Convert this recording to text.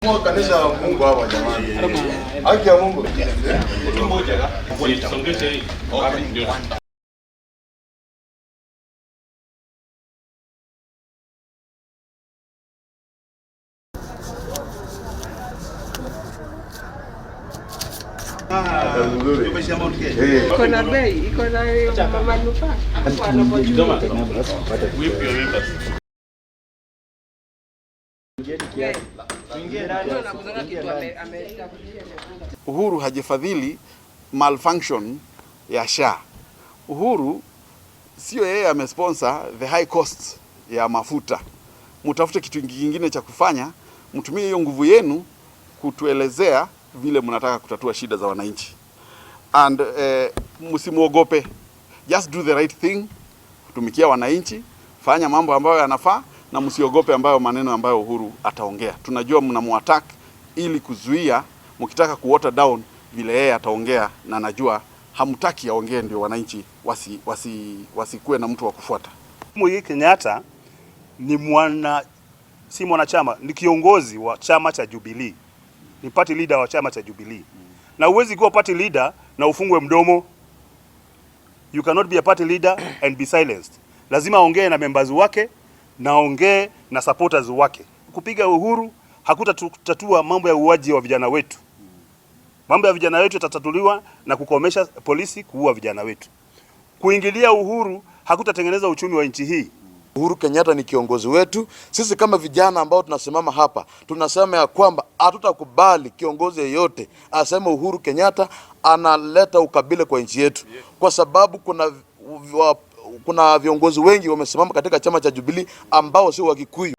Kanisa la Mungu hapa jamani. Haki ya Mungu. Iko na bei, iko na manufaa. Uhuru hajifadhili malfunction ya SHA. Uhuru sio yeye amesponsor the high cost ya mafuta. Mtafute kitu kingine cha kufanya, mtumie hiyo nguvu yenu kutuelezea vile mnataka kutatua shida za wananchi. And msimuogope. Just do the right thing. Tumikia wananchi, fanya mambo ambayo yanafaa na msiogope maneno ambayo Uhuru ataongea. Tunajua mnamuattack ili kuzuia, mkitaka kuwater down vile yeye ataongea, na najua hamtaki aongee ndio wananchi wasikuwe na mtu wa kufuata. Moi Kenyatta ni si mwanachama, ni kiongozi wa chama cha Jubilee. Ni party leader wa chama cha Jubilee. Na huwezi kuwa party leader na ufungwe mdomo. You cannot be a party leader and be silenced. Lazima aongee na members wake na aongee na supporters wake. Kupiga Uhuru hakutatatua mambo ya uaji wa vijana wetu. Mambo ya vijana wetu yatatatuliwa na kukomesha polisi kuua vijana wetu. Kuingilia Uhuru hakutatengeneza uchumi wa nchi hii. Uhuru Kenyatta ni kiongozi wetu. Sisi kama vijana ambao tunasimama hapa, tunasema ya kwamba hatutakubali kiongozi yeyote aseme Uhuru Kenyatta analeta ukabila kwa nchi yetu. Kwa sababu kuna viongozi wengi wamesimama katika chama cha Jubilee ambao si wa Kikuyu.